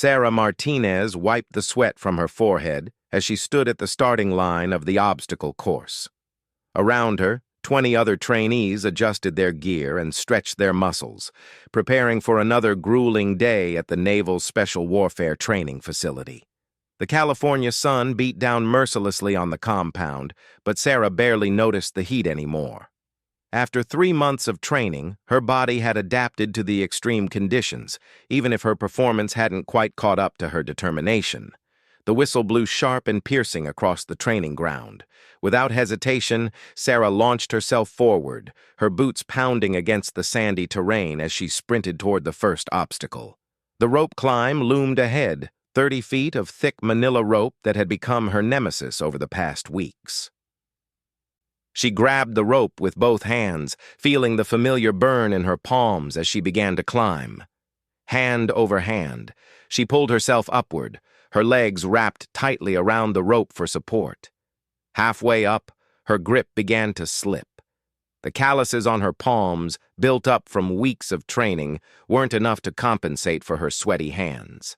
Sarah Martinez wiped the sweat from her forehead as she stood at the starting line of the obstacle course. Around her, 20 other trainees adjusted their gear and stretched their muscles, preparing for another grueling day at the Naval Special Warfare Training Facility. The California sun beat down mercilessly on the compound, but Sarah barely noticed the heat anymore. After 3 months of training, her body had adapted to the extreme conditions, even if her performance hadn't quite caught up to her determination. The whistle blew sharp and piercing across the training ground. Without hesitation, Sarah launched herself forward, her boots pounding against the sandy terrain as she sprinted toward the first obstacle. The rope climb loomed ahead, 30 feet of thick manila rope that had become her nemesis over the past weeks. She grabbed the rope with both hands, feeling the familiar burn in her palms as she began to climb. Hand over hand, she pulled herself upward, her legs wrapped tightly around the rope for support. Halfway up, her grip began to slip. The calluses on her palms, built up from weeks of training, weren't enough to compensate for her sweaty hands.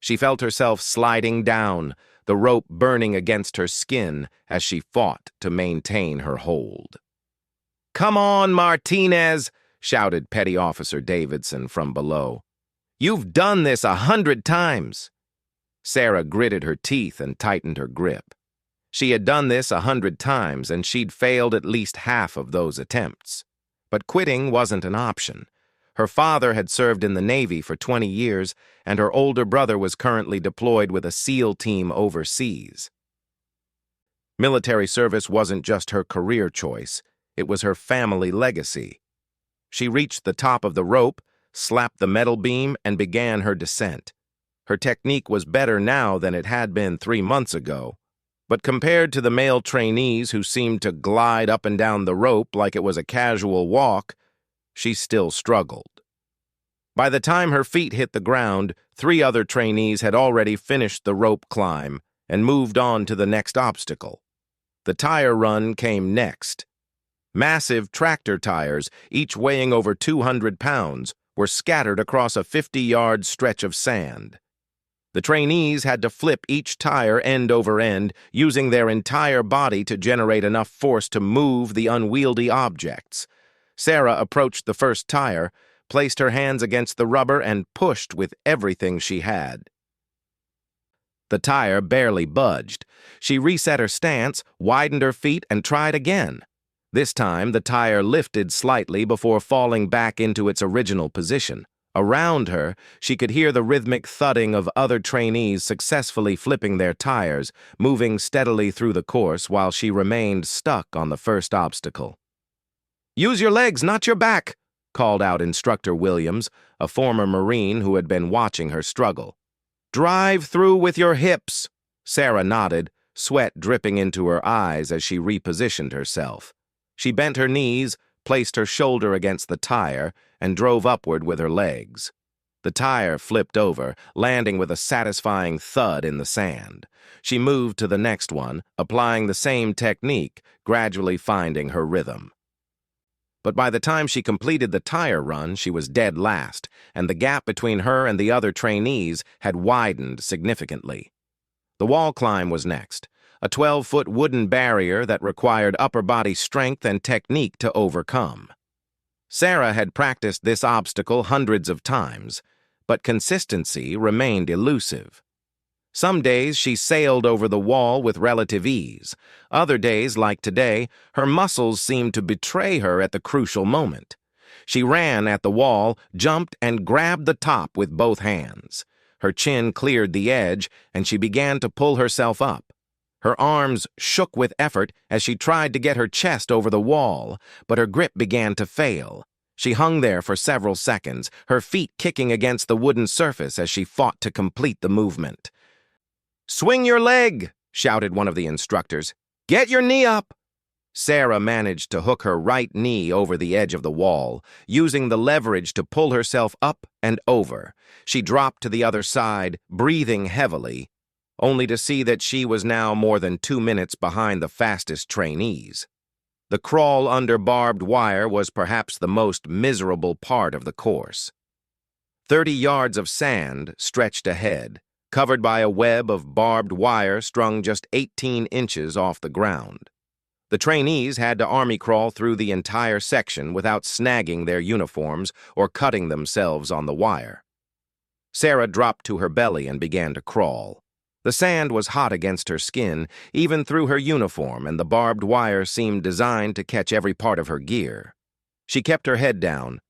She felt herself sliding down, the rope burning against her skin as she fought to maintain her hold. "Come on, Martinez!" shouted Petty Officer Davidson from below. "You've done this 100 times!" Sarah gritted her teeth and tightened her grip. She had done this 100 times, and she'd failed at least half of those attempts. But quitting wasn't an option. Her father had served in the Navy for 20 years, and her older brother was currently deployed with a SEAL team overseas. Military service wasn't just her career choice, it was her family legacy. She reached the top of the rope, slapped the metal beam, and began her descent. Her technique was better now than it had been 3 months ago, but compared to the male trainees who seemed to glide up and down the rope like it was a casual walk, she still struggled. By the time her feet hit the ground, 3 other trainees had already finished the rope climb and moved on to the next obstacle. The tire run came next. Massive tractor tires, each weighing over 200 pounds, were scattered across a 50-yard stretch of sand. The trainees had to flip each tire end over end, using their entire body to generate enough force to move the unwieldy objects. Sarah approached the first tire, placed her hands against the rubber, and pushed with everything she had. The tire barely budged. She reset her stance, widened her feet, and tried again. This time, the tire lifted slightly before falling back into its original position. Around her, she could hear the rhythmic thudding of other trainees successfully flipping their tires, moving steadily through the course while she remained stuck on the first obstacle. "Use your legs, not your back," called out Instructor Williams, a former Marine who had been watching her struggle. "Drive through with your hips." Sarah nodded, sweat dripping into her eyes as she repositioned herself. She bent her knees, placed her shoulder against the tire, and drove upward with her legs. The tire flipped over, landing with a satisfying thud in the sand. She moved to the next one, applying the same technique, gradually finding her rhythm. But by the time she completed the tire run, she was dead last, and the gap between her and the other trainees had widened significantly. The wall climb was next, a 12-foot wooden barrier that required upper body strength and technique to overcome. Sarah had practiced this obstacle hundreds of times, but consistency remained elusive. Some days she sailed over the wall with relative ease. Other days, like today, her muscles seemed to betray her at the crucial moment. She ran at the wall, jumped, and grabbed the top with both hands. Her chin cleared the edge, and she began to pull herself up. Her arms shook with effort as she tried to get her chest over the wall, but her grip began to fail. She hung there for several seconds, her feet kicking against the wooden surface as she fought to complete the movement. "Swing your leg!" shouted one of the instructors. "Get your knee up!" Sarah managed to hook her right knee over the edge of the wall, using the leverage to pull herself up and over. She dropped to the other side, breathing heavily, only to see that she was now more than 2 minutes behind the fastest trainees. The crawl under barbed wire was perhaps the most miserable part of the course. 30 yards of sand stretched ahead, covered by a web of barbed wire strung just 18 inches off the ground. The trainees had to army crawl through the entire section without snagging their uniforms or cutting themselves on the wire. Sarah dropped to her belly and began to crawl. The sand was hot against her skin, even through her uniform, and the barbed wire seemed designed to catch every part of her gear. She kept her head down,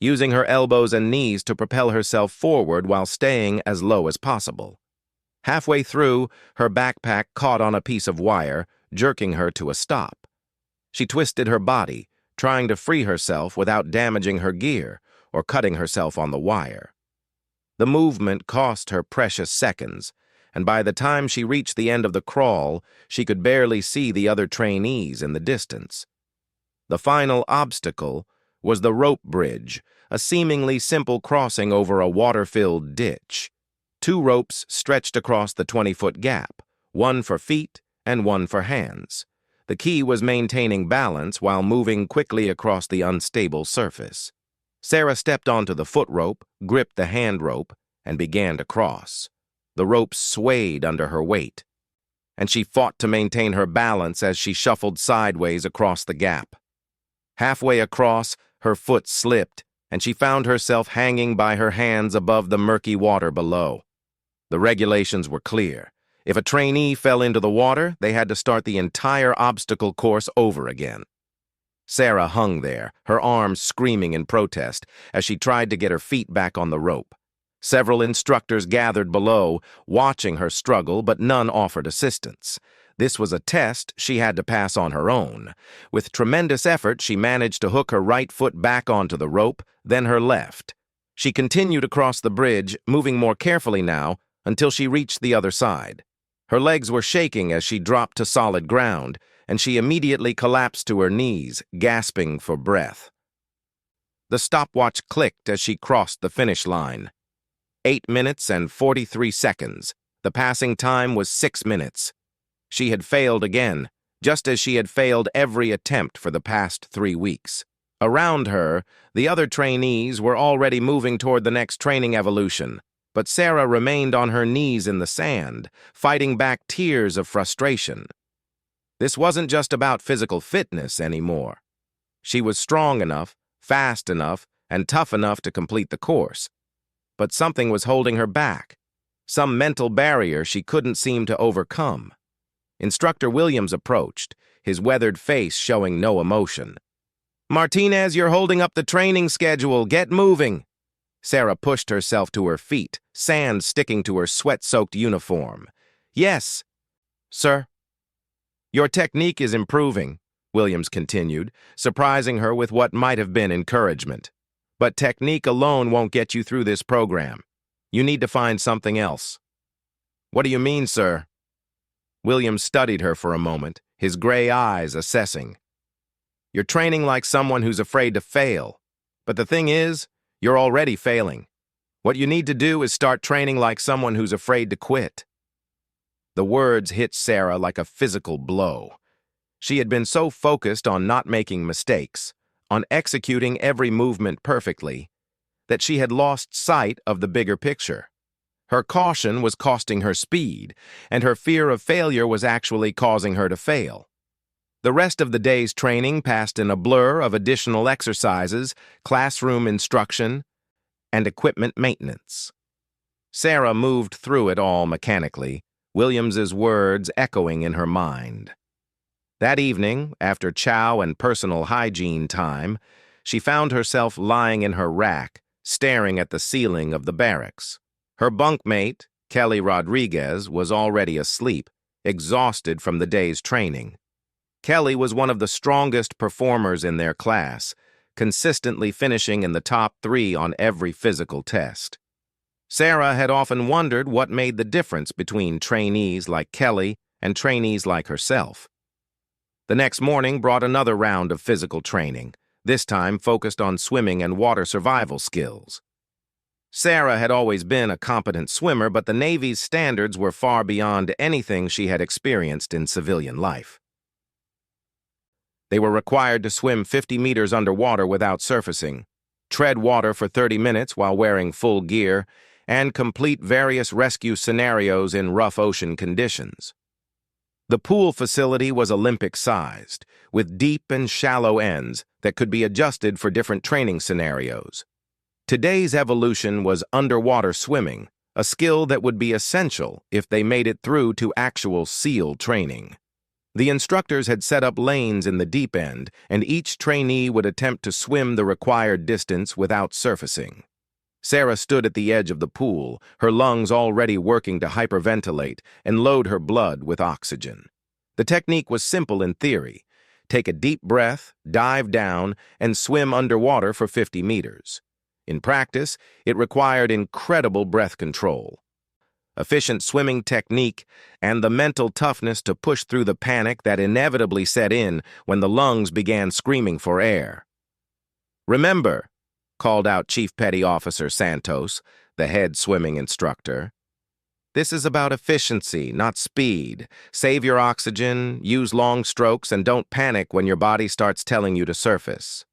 using her elbows and knees to propel herself forward while staying as low as possible. Halfway through, her backpack caught on a piece of wire, jerking her to a stop. She twisted her body, trying to free herself without damaging her gear or cutting herself on the wire. The movement cost her precious seconds, and by the time she reached the end of the crawl, she could barely see the other trainees in the distance. The final obstacle was the rope bridge, a seemingly simple crossing over a water-filled ditch. 2 ropes stretched across the 20-foot gap, one for feet and one for hands. The key was maintaining balance while moving quickly across the unstable surface. Sarah stepped onto the foot rope, gripped the hand rope, and began to cross. The rope swayed under her weight, and she fought to maintain her balance as she shuffled sideways across the gap. Halfway across, her foot slipped, and she found herself hanging by her hands above the murky water below. The regulations were clear. If a trainee fell into the water, they had to start the entire obstacle course over again. Sarah hung there, her arms screaming in protest, as she tried to get her feet back on the rope. Several instructors gathered below, watching her struggle, but none offered assistance. This was a test she had to pass on her own. With tremendous effort, she managed to hook her right foot back onto the rope, then her left. She continued across the bridge, moving more carefully now, until she reached the other side. Her legs were shaking as she dropped to solid ground, and she immediately collapsed to her knees, gasping for breath. The stopwatch clicked as she crossed the finish line. 8 minutes and 43 seconds. The passing time was 6 minutes. She had failed again, just as she had failed every attempt for the past 3 weeks. Around her, the other trainees were already moving toward the next training evolution, but Sarah remained on her knees in the sand, fighting back tears of frustration. This wasn't just about physical fitness anymore. She was strong enough, fast enough, and tough enough to complete the course. But something was holding her back, some mental barrier she couldn't seem to overcome. Instructor Williams approached, his weathered face showing no emotion. "Martinez, you're holding up the training schedule. Get moving." Sarah pushed herself to her feet, sand sticking to her sweat-soaked uniform. "Yes, sir." "Your technique is improving," Williams continued, surprising her with what might have been encouragement. "But technique alone won't get you through this program. You need to find something else." "What do you mean, sir?" Williams studied her for a moment, his gray eyes assessing. "You're training like someone who's afraid to fail. But the thing is, you're already failing. What you need to do is start training like someone who's afraid to quit." The words hit Sarah like a physical blow. She had been so focused on not making mistakes, on executing every movement perfectly, that she had lost sight of the bigger picture. Her caution was costing her speed, and her fear of failure was actually causing her to fail. The rest of the day's training passed in a blur of additional exercises, classroom instruction, and equipment maintenance. Sarah moved through it all mechanically, Williams's words echoing in her mind. That evening, after chow and personal hygiene time, she found herself lying in her rack, staring at the ceiling of the barracks. Her bunkmate, Kelly Rodriguez, was already asleep, exhausted from the day's training. Kelly was one of the strongest performers in their class, consistently finishing in the top 3 on every physical test. Sarah had often wondered what made the difference between trainees like Kelly and trainees like herself. The next morning brought another round of physical training, this time focused on swimming and water survival skills. Sarah had always been a competent swimmer, but the Navy's standards were far beyond anything she had experienced in civilian life. They were required to swim 50 meters underwater without surfacing, tread water for 30 minutes while wearing full gear, and complete various rescue scenarios in rough ocean conditions. The pool facility was Olympic-sized, with deep and shallow ends that could be adjusted for different training scenarios. Today's evolution was underwater swimming, a skill that would be essential if they made it through to actual SEAL training. The instructors had set up lanes in the deep end, and each trainee would attempt to swim the required distance without surfacing. Sarah stood at the edge of the pool, her lungs already working to hyperventilate and load her blood with oxygen. The technique was simple in theory. Take a deep breath, dive down, and swim underwater for 50 meters. In practice, it required incredible breath control, efficient swimming technique, and the mental toughness to push through the panic that inevitably set in when the lungs began screaming for air. "Remember," called out Chief Petty Officer Santos, the head swimming instructor, "this is about efficiency, not speed. Save your oxygen, use long strokes, and don't panic when your body starts telling you to surface."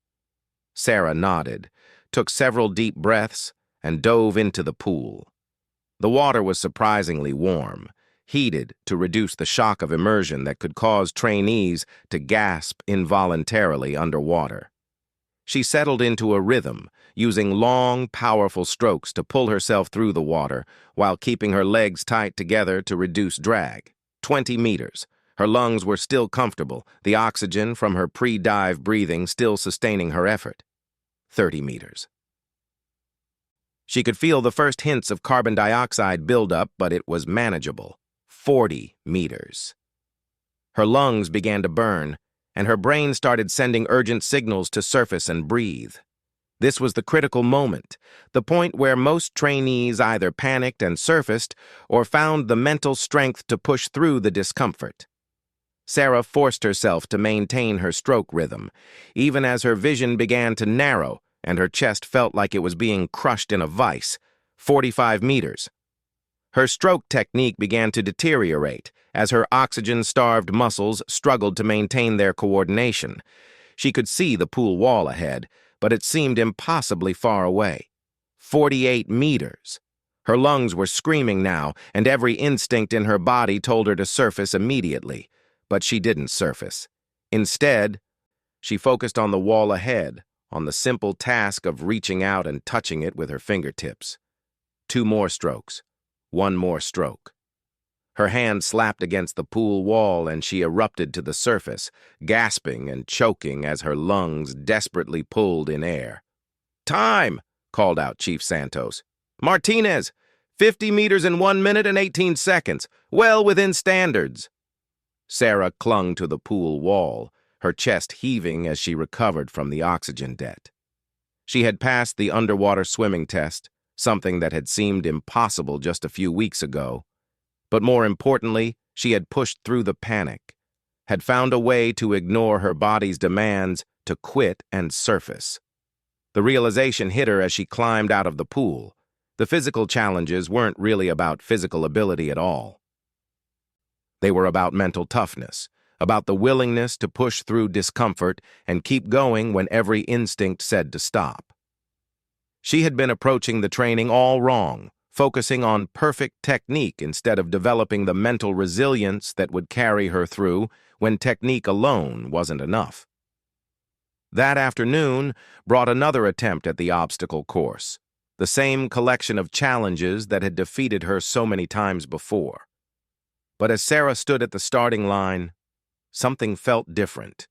Sarah nodded, took several deep breaths, and dove into the pool. The water was surprisingly warm, heated to reduce the shock of immersion that could cause trainees to gasp involuntarily underwater. She settled into a rhythm, using long, powerful strokes to pull herself through the water while keeping her legs tight together to reduce drag. 20 meters. Her lungs were still comfortable, the oxygen from her pre-dive breathing still sustaining her effort. 30 meters. She could feel the first hints of carbon dioxide buildup, but it was manageable. 40 meters. Her lungs began to burn, and her brain started sending urgent signals to surface and breathe. This was the critical moment, the point where most trainees either panicked and surfaced or found the mental strength to push through the discomfort. Sarah forced herself to maintain her stroke rhythm, even as her vision began to narrow and her chest felt like it was being crushed in a vice. 45 meters. Her stroke technique began to deteriorate as her oxygen-starved muscles struggled to maintain their coordination. She could see the pool wall ahead, but it seemed impossibly far away. 48 meters. Her lungs were screaming now, and every instinct in her body told her to surface immediately. But she didn't surface. Instead, she focused on the wall ahead, on the simple task of reaching out and touching it with her fingertips. 2 more strokes. 1 more stroke. Her hand slapped against the pool wall and she erupted to the surface, gasping and choking as her lungs desperately pulled in air. "Time!" called out Chief Santos. "Martinez, 50 meters in 1 minute and 18 seconds. Well within standards." Sarah clung to the pool wall, her chest heaving as she recovered from the oxygen debt. She had passed the underwater swimming test, something that had seemed impossible just a few weeks ago. But more importantly, she had pushed through the panic, had found a way to ignore her body's demands to quit and surface. The realization hit her as she climbed out of the pool. The physical challenges weren't really about physical ability at all. They were about mental toughness, about the willingness to push through discomfort and keep going when every instinct said to stop. She had been approaching the training all wrong, focusing on perfect technique instead of developing the mental resilience that would carry her through when technique alone wasn't enough. That afternoon brought another attempt at the obstacle course, the same collection of challenges that had defeated her so many times before. But as Sarah stood at the starting line, something felt different.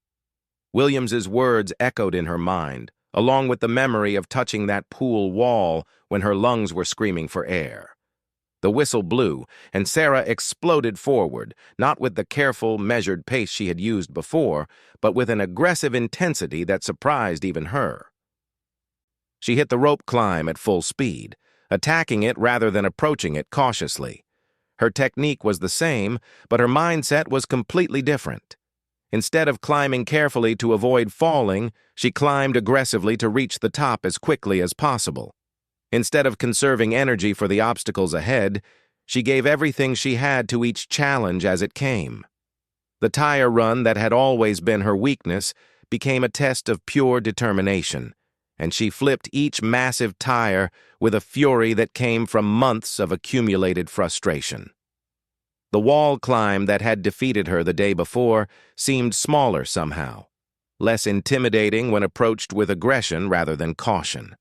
Williams's words echoed in her mind, along with the memory of touching that pool wall when her lungs were screaming for air. The whistle blew, and Sarah exploded forward, not with the careful, measured pace she had used before, but with an aggressive intensity that surprised even her. She hit the rope climb at full speed, attacking it rather than approaching it cautiously. Her technique was the same, but her mindset was completely different. Instead of climbing carefully to avoid falling, she climbed aggressively to reach the top as quickly as possible. Instead of conserving energy for the obstacles ahead, she gave everything she had to each challenge as it came. The tire run that had always been her weakness became a test of pure determination, and she flipped each massive tire with a fury that came from months of accumulated frustration. The wall climb that had defeated her the day before seemed smaller somehow, less intimidating when approached with aggression rather than caution.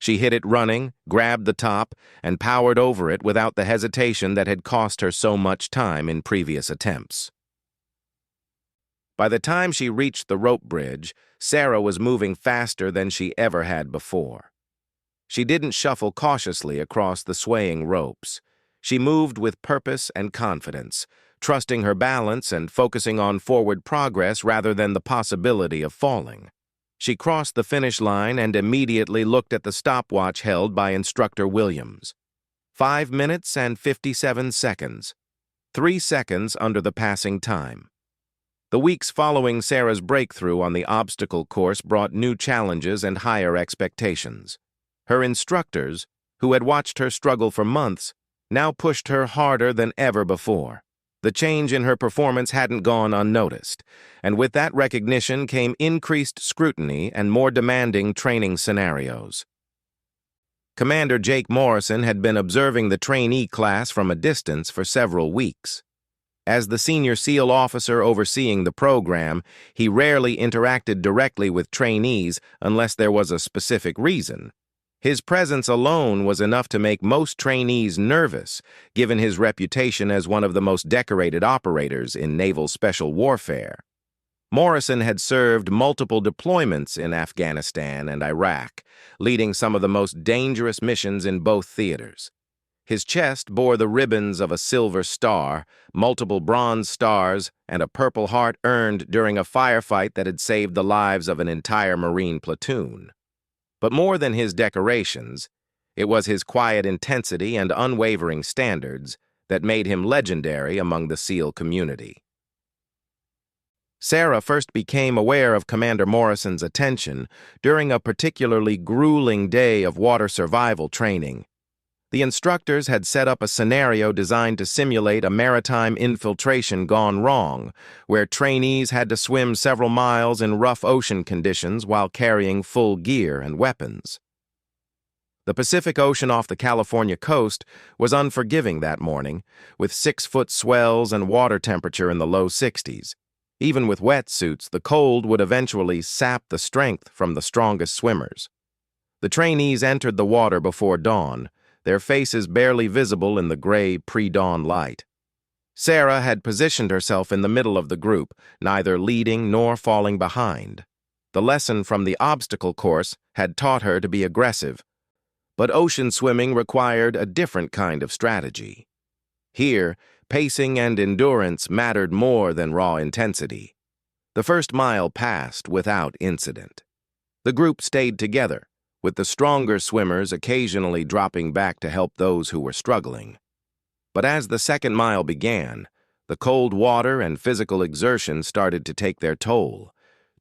She hit it running, grabbed the top, and powered over it without the hesitation that had cost her so much time in previous attempts. By the time she reached the rope bridge, Sarah was moving faster than she ever had before. She didn't shuffle cautiously across the swaying ropes. She moved with purpose and confidence, trusting her balance and focusing on forward progress rather than the possibility of falling. She crossed the finish line and immediately looked at the stopwatch held by Instructor Williams. 5 minutes and 57 seconds. 3 seconds under the passing time. The weeks following Sarah's breakthrough on the obstacle course brought new challenges and higher expectations. Her instructors, who had watched her struggle for months, now pushed her harder than ever before. The change in her performance hadn't gone unnoticed, and with that recognition came increased scrutiny and more demanding training scenarios. Commander Jake Morrison had been observing the trainee class from a distance for several weeks. As the senior SEAL officer overseeing the program, he rarely interacted directly with trainees unless there was a specific reason. His presence alone was enough to make most trainees nervous, given his reputation as one of the most decorated operators in naval special warfare. Morrison had served multiple deployments in Afghanistan and Iraq, leading some of the most dangerous missions in both theaters. His chest bore the ribbons of a Silver Star, multiple Bronze Stars, and a Purple Heart earned during a firefight that had saved the lives of an entire Marine platoon. But more than his decorations, it was his quiet intensity and unwavering standards that made him legendary among the SEAL community. Sarah first became aware of Commander Morrison's attention during a particularly grueling day of water survival training. The instructors had set up a scenario designed to simulate a maritime infiltration gone wrong, where trainees had to swim several miles in rough ocean conditions while carrying full gear and weapons. The Pacific Ocean off the California coast was unforgiving that morning, with 6-foot swells and water temperature in the low 60s. Even with wetsuits, the cold would eventually sap the strength from the strongest swimmers. The trainees entered the water before dawn, their faces barely visible in the gray pre-dawn light. Sarah had positioned herself in the middle of the group, neither leading nor falling behind. The lesson from the obstacle course had taught her to be aggressive, but ocean swimming required a different kind of strategy. Here, pacing and endurance mattered more than raw intensity. The first mile passed without incident. The group stayed together, with the stronger swimmers occasionally dropping back to help those who were struggling. But as the second mile began, the cold water and physical exertion started to take their toll.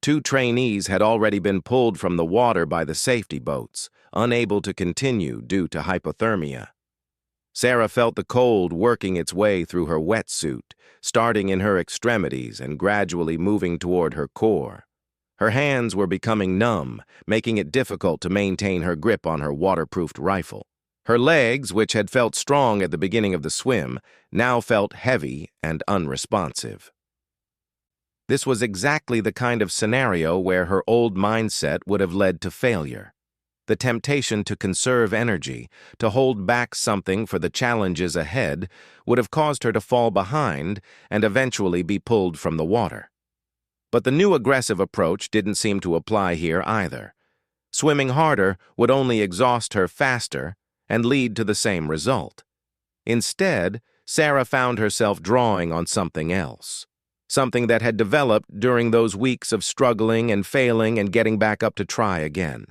2 trainees had already been pulled from the water by the safety boats, unable to continue due to hypothermia. Sarah felt the cold working its way through her wetsuit, starting in her extremities and gradually moving toward her core. Her hands were becoming numb, making it difficult to maintain her grip on her waterproofed rifle. Her legs, which had felt strong at the beginning of the swim, now felt heavy and unresponsive. This was exactly the kind of scenario where her old mindset would have led to failure. The temptation to conserve energy, to hold back something for the challenges ahead, would have caused her to fall behind and eventually be pulled from the water. But the new aggressive approach didn't seem to apply here either. Swimming harder would only exhaust her faster and lead to the same result. Instead, Sarah found herself drawing on something else, something that had developed during those weeks of struggling and failing and getting back up to try again.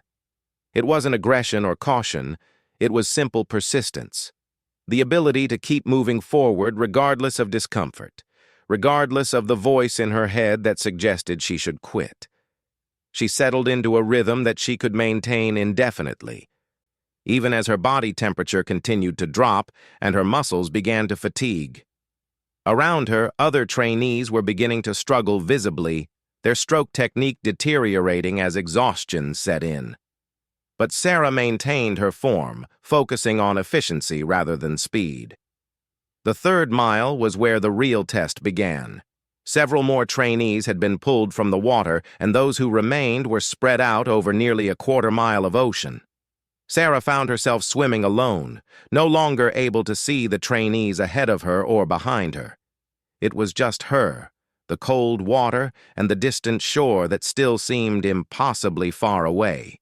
It wasn't aggression or caution, it was simple persistence. The ability to keep moving forward regardless of discomfort, regardless of the voice in her head that suggested she should quit. She settled into a rhythm that she could maintain indefinitely, even as her body temperature continued to drop and her muscles began to fatigue. Around her, other trainees were beginning to struggle visibly, their stroke technique deteriorating as exhaustion set in. But Sarah maintained her form, focusing on efficiency rather than speed. The third mile was where the real test began. Several more trainees had been pulled from the water, and those who remained were spread out over nearly a quarter-mile of ocean. Sarah found herself swimming alone, no longer able to see the trainees ahead of her or behind her. It was just her, the cold water, and the distant shore that still seemed impossibly far away.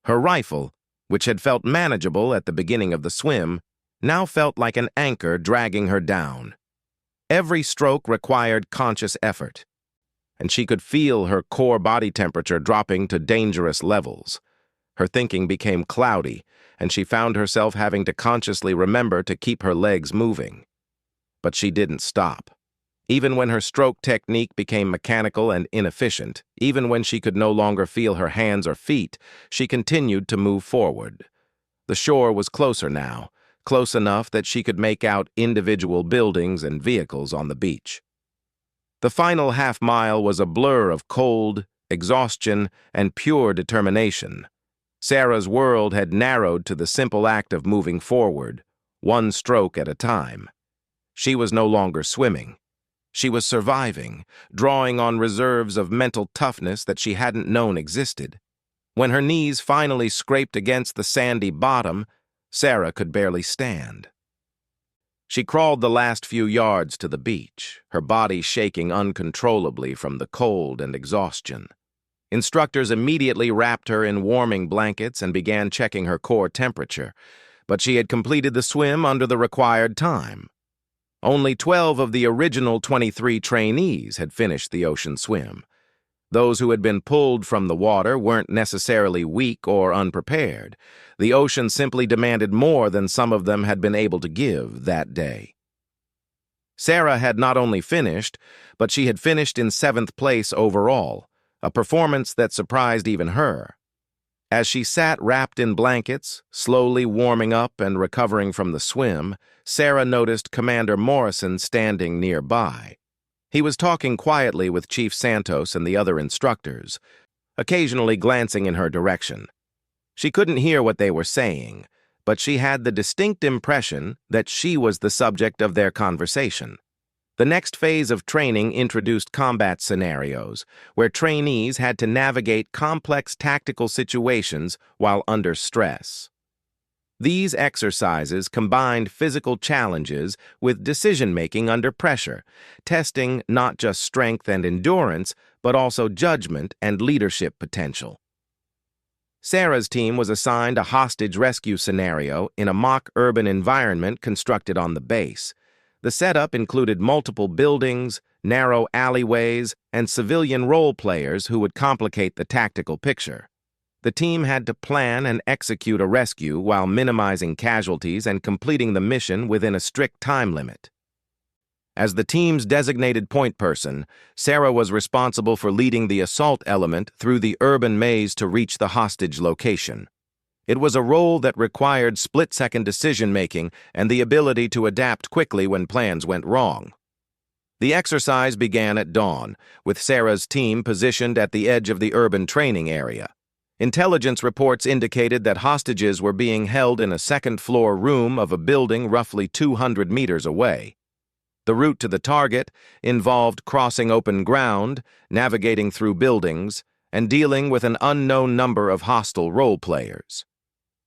Her rifle, which had felt manageable at the beginning of the swim, now felt like an anchor dragging her down. Every stroke required conscious effort, and she could feel her core body temperature dropping to dangerous levels. Her thinking became cloudy, and she found herself having to consciously remember to keep her legs moving. But she didn't stop. Even when her stroke technique became mechanical and inefficient, even when she could no longer feel her hands or feet, she continued to move forward. The shore was closer now, close enough that she could make out individual buildings and vehicles on the beach. The final half-mile was a blur of cold, exhaustion, and pure determination. Sarah's world had narrowed to the simple act of moving forward, one stroke at a time. She was no longer swimming. She was surviving, drawing on reserves of mental toughness that she hadn't known existed. When her knees finally scraped against the sandy bottom, Sarah could barely stand. She crawled the last few yards to the beach, her body shaking uncontrollably from the cold and exhaustion. Instructors immediately wrapped her in warming blankets and began checking her core temperature, but she had completed the swim under the required time. Only 12 of the original 23 trainees had finished the ocean swim. Those who had been pulled from the water weren't necessarily weak or unprepared. The ocean simply demanded more than some of them had been able to give that day. Sarah had not only finished, but she had finished in 7th place overall, a performance that surprised even her. As she sat wrapped in blankets, slowly warming up and recovering from the swim, Sarah noticed Commander Morrison standing nearby. He was talking quietly with Chief Santos and the other instructors, occasionally glancing in her direction. She couldn't hear what they were saying, but she had the distinct impression that she was the subject of their conversation. The next phase of training introduced combat scenarios, where trainees had to navigate complex tactical situations while under stress. These exercises combined physical challenges with decision-making under pressure, testing not just strength and endurance, but also judgment and leadership potential. Sarah's team was assigned a hostage rescue scenario in a mock urban environment constructed on the base. The setup included multiple buildings, narrow alleyways, and civilian role players who would complicate the tactical picture. The team had to plan and execute a rescue while minimizing casualties and completing the mission within a strict time limit. As the team's designated point person, Sarah was responsible for leading the assault element through the urban maze to reach the hostage location. It was a role that required split-second decision-making and the ability to adapt quickly when plans went wrong. The exercise began at dawn, with Sarah's team positioned at the edge of the urban training area. Intelligence reports indicated that hostages were being held in a second-floor room of a building roughly 200 meters away. The route to the target involved crossing open ground, navigating through buildings, and dealing with an unknown number of hostile role players.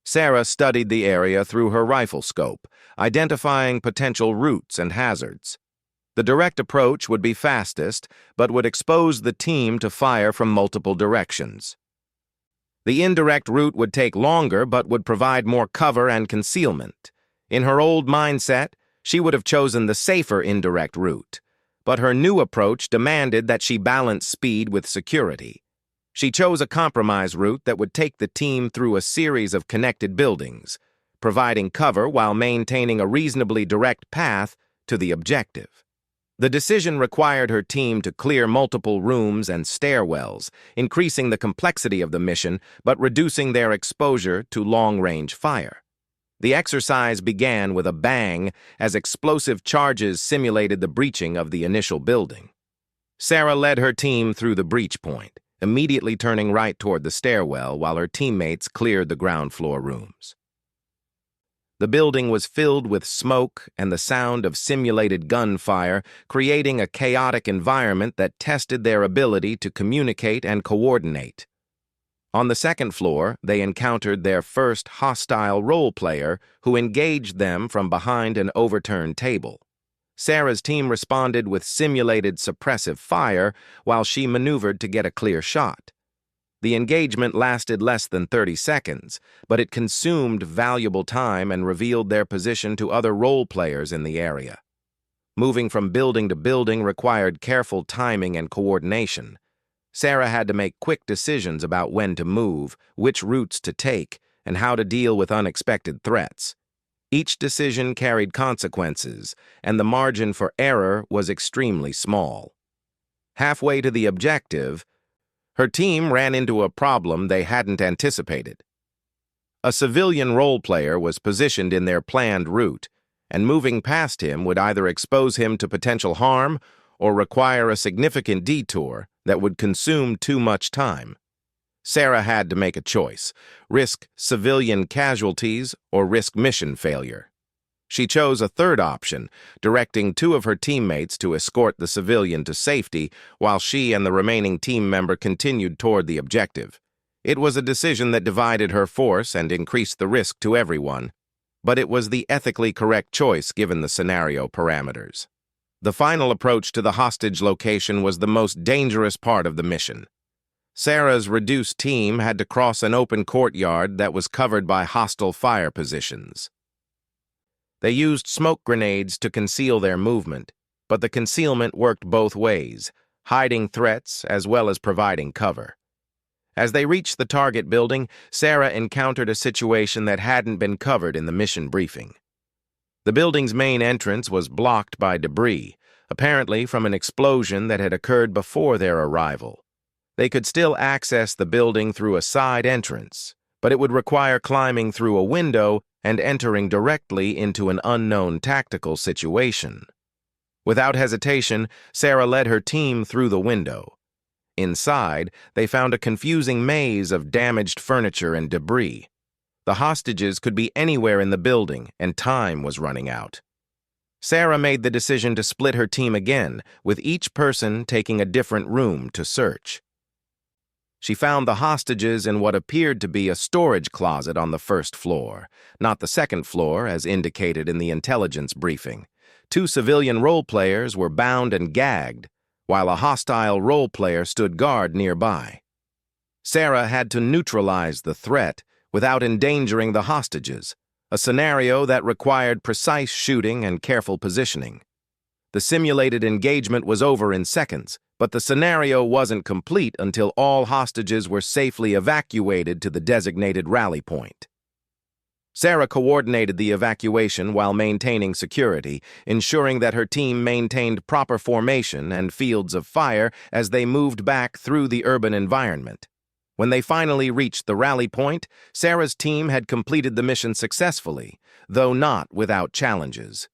Sarah studied the area through her rifle scope, identifying potential routes and hazards. The direct approach would be fastest, but would expose the team to fire from multiple directions. The indirect route would take longer but would provide more cover and concealment. In her old mindset, she would have chosen the safer indirect route, but her new approach demanded that she balance speed with security. She chose a compromise route that would take the team through a series of connected buildings, providing cover while maintaining a reasonably direct path to the objective. The decision required her team to clear multiple rooms and stairwells, increasing the complexity of the mission but reducing their exposure to long-range fire. The exercise began with a bang as explosive charges simulated the breaching of the initial building. Sarah led her team through the breach point, immediately turning right toward the stairwell while her teammates cleared the ground floor rooms. The building was filled with smoke and the sound of simulated gunfire, creating a chaotic environment that tested their ability to communicate and coordinate. On the second floor, they encountered their first hostile role player who engaged them from behind an overturned table. Sarah's team responded with simulated suppressive fire while she maneuvered to get a clear shot. The engagement lasted less than 30 seconds, but it consumed valuable time and revealed their position to other role players in the area. Moving from building to building required careful timing and coordination. Sarah had to make quick decisions about when to move, which routes to take, and how to deal with unexpected threats. Each decision carried consequences, and the margin for error was extremely small. Halfway to the objective, her team ran into a problem they hadn't anticipated. A civilian role player was positioned in their planned route, and moving past him would either expose him to potential harm or require a significant detour that would consume too much time. Sarah had to make a choice: risk civilian casualties or risk mission failure. She chose a third option, directing two of her teammates to escort the civilian to safety while she and the remaining team member continued toward the objective. It was a decision that divided her force and increased the risk to everyone, but it was the ethically correct choice given the scenario parameters. The final approach to the hostage location was the most dangerous part of the mission. Sarah's reduced team had to cross an open courtyard that was covered by hostile fire positions. They used smoke grenades to conceal their movement, but the concealment worked both ways, hiding threats as well as providing cover. As they reached the target building, Sarah encountered a situation that hadn't been covered in the mission briefing. The building's main entrance was blocked by debris, apparently from an explosion that had occurred before their arrival. They could still access the building through a side entrance, but it would require climbing through a window and entering directly into an unknown tactical situation. Without hesitation, Sarah led her team through the window. Inside, they found a confusing maze of damaged furniture and debris. The hostages could be anywhere in the building, and time was running out. Sarah made the decision to split her team again, with each person taking a different room to search. She found the hostages in what appeared to be a storage closet on the first floor, not the second floor as indicated in the intelligence briefing. Two civilian role players were bound and gagged, while a hostile role player stood guard nearby. Sarah had to neutralize the threat without endangering the hostages, a scenario that required precise shooting and careful positioning. The simulated engagement was over in seconds, but the scenario wasn't complete until all hostages were safely evacuated to the designated rally point. Sarah coordinated the evacuation while maintaining security, ensuring that her team maintained proper formation and fields of fire as they moved back through the urban environment. When they finally reached the rally point, Sarah's team had completed the mission successfully, though not without challenges.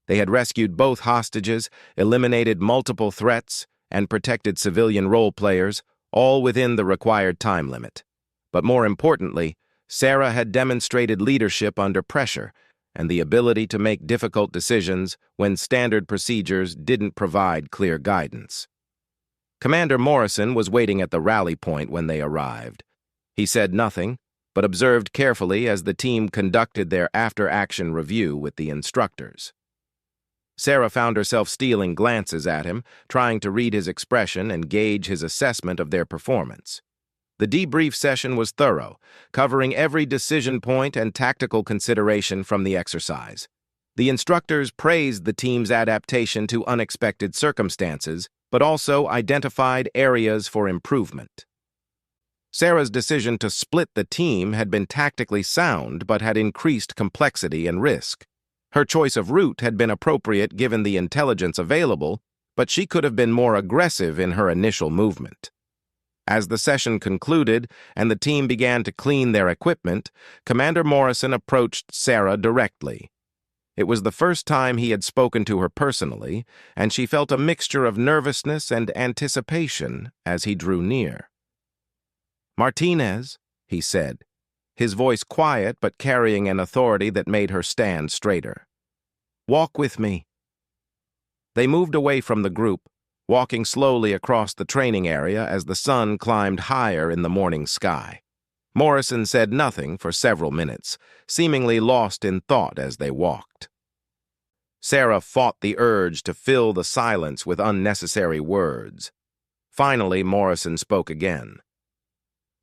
They had rescued both hostages, eliminated multiple threats, and protected civilian role players, all within the required time limit. But more importantly, Sarah had demonstrated leadership under pressure and the ability to make difficult decisions when standard procedures didn't provide clear guidance. Commander Morrison was waiting at the rally point when they arrived. He said nothing, but observed carefully as the team conducted their after-action review with the instructors. Sarah found herself stealing glances at him, trying to read his expression and gauge his assessment of their performance. The debrief session was thorough, covering every decision point and tactical consideration from the exercise. The instructors praised the team's adaptation to unexpected circumstances, but also identified areas for improvement. Sarah's decision to split the team had been tactically sound but had increased complexity and risk. Her choice of route had been appropriate given the intelligence available, but she could have been more aggressive in her initial movement. As the session concluded and the team began to clean their equipment, Commander Morrison approached Sarah directly. It was the first time he had spoken to her personally, and she felt a mixture of nervousness and anticipation as he drew near. "Martinez," he said, his voice quiet but carrying an authority that made her stand straighter. "Walk with me." They moved away from the group, walking slowly across the training area as the sun climbed higher in the morning sky. Morrison said nothing for several minutes, seemingly lost in thought as they walked. Sarah fought the urge to fill the silence with unnecessary words. Finally, Morrison spoke again.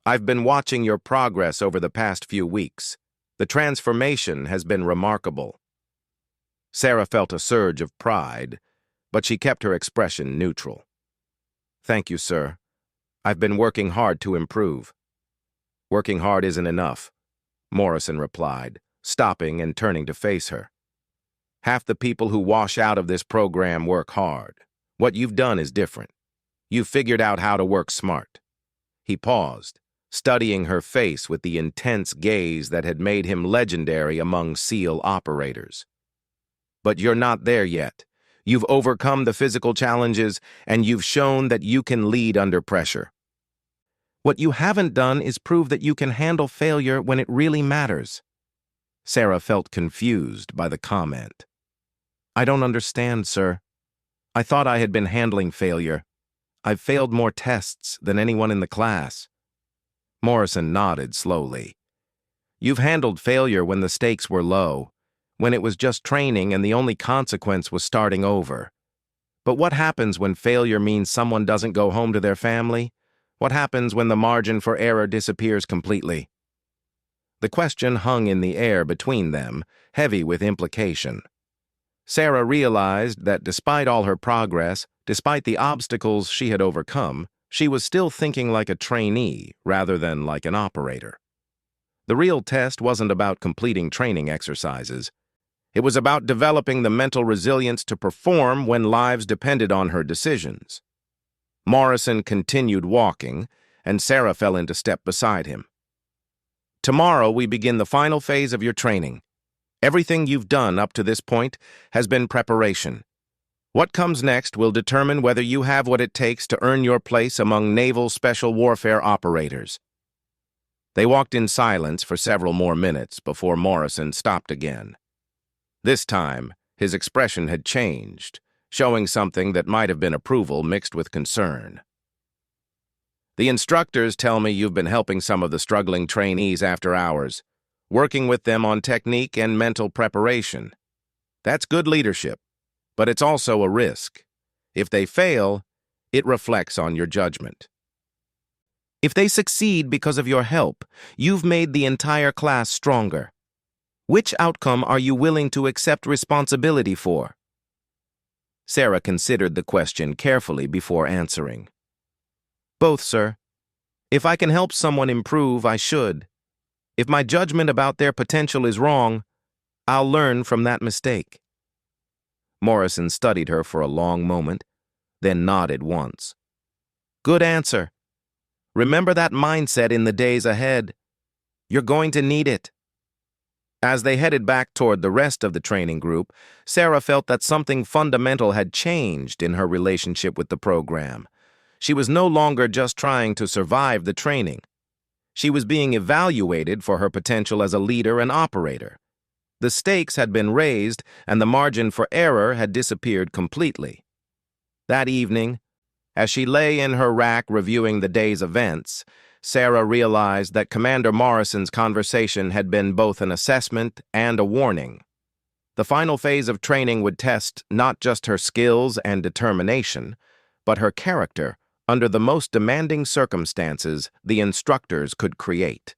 "I've been watching your progress over the past few weeks. The transformation has been remarkable." Sarah felt a surge of pride, but she kept her expression neutral. "Thank you, sir. I've been working hard to improve." "Working hard isn't enough," Morrison replied, stopping and turning to face her. "Half the people who wash out of this program work hard. What you've done is different. You've figured out how to work smart." He paused, studying her face with the intense gaze that had made him legendary among SEAL operators. "But you're not there yet. You've overcome the physical challenges, and you've shown that you can lead under pressure. What you haven't done is prove that you can handle failure when it really matters." Sarah felt confused by the comment. "I don't understand, sir. I thought I had been handling failure. I've failed more tests than anyone in the class." Morrison nodded slowly. "You've handled failure when the stakes were low, when it was just training and the only consequence was starting over. But what happens when failure means someone doesn't go home to their family? What happens when the margin for error disappears completely?" The question hung in the air between them, heavy with implication. Sarah realized that despite all her progress, despite the obstacles she had overcome, she was still thinking like a trainee rather than like an operator. The real test wasn't about completing training exercises. It was about developing the mental resilience to perform when lives depended on her decisions. Morrison continued walking, and Sarah fell into step beside him. "Tomorrow we begin the final phase of your training. Everything you've done up to this point has been preparation. What comes next will determine whether you have what it takes to earn your place among naval special warfare operators." They walked in silence for several more minutes before Morrison stopped again. This time, his expression had changed, showing something that might have been approval mixed with concern. "The instructors tell me you've been helping some of the struggling trainees after hours, working with them on technique and mental preparation. That's good leadership, but it's also a risk. If they fail, it reflects on your judgment. If they succeed because of your help, you've made the entire class stronger. Which outcome are you willing to accept responsibility for?" Sarah considered the question carefully before answering. "Both, sir. If I can help someone improve, I should. If my judgment about their potential is wrong, I'll learn from that mistake." Morrison studied her for a long moment, then nodded once. "Good answer. Remember that mindset in the days ahead. You're going to need it." As they headed back toward the rest of the training group, Sarah felt that something fundamental had changed in her relationship with the program. She was no longer just trying to survive the training. She was being evaluated for her potential as a leader and operator. The stakes had been raised, and the margin for error had disappeared completely. That evening, as she lay in her rack reviewing the day's events, Sarah realized that Commander Morrison's conversation had been both an assessment and a warning. The final phase of training would test not just her skills and determination, but her character under the most demanding circumstances the instructors could create.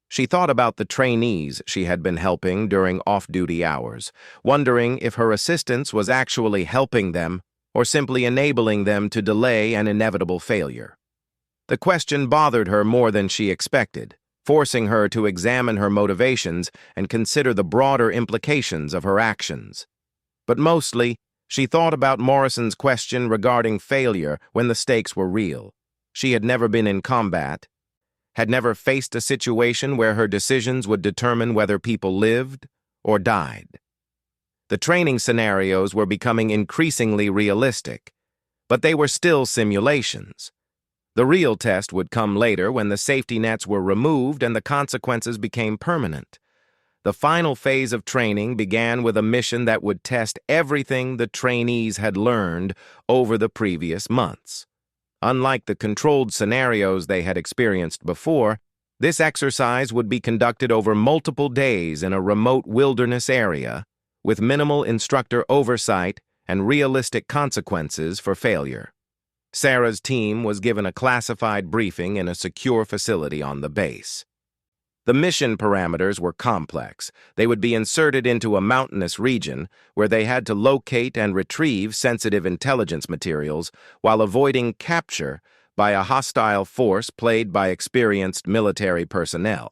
She thought about the trainees she had been helping during off-duty hours, wondering if her assistance was actually helping them or simply enabling them to delay an inevitable failure. The question bothered her more than she expected, forcing her to examine her motivations and consider the broader implications of her actions. But mostly, she thought about Morrison's question regarding failure when the stakes were real. She had never been in combat, had never faced a situation where her decisions would determine whether people lived or died. The training scenarios were becoming increasingly realistic, but they were still simulations. The real test would come later when the safety nets were removed and the consequences became permanent. The final phase of training began with a mission that would test everything the trainees had learned over the previous months. Unlike the controlled scenarios they had experienced before, this exercise would be conducted over multiple days in a remote wilderness area, with minimal instructor oversight and realistic consequences for failure. Sarah's team was given a classified briefing in a secure facility on the base. The mission parameters were complex. They would be inserted into a mountainous region where they had to locate and retrieve sensitive intelligence materials while avoiding capture by a hostile force played by experienced military personnel.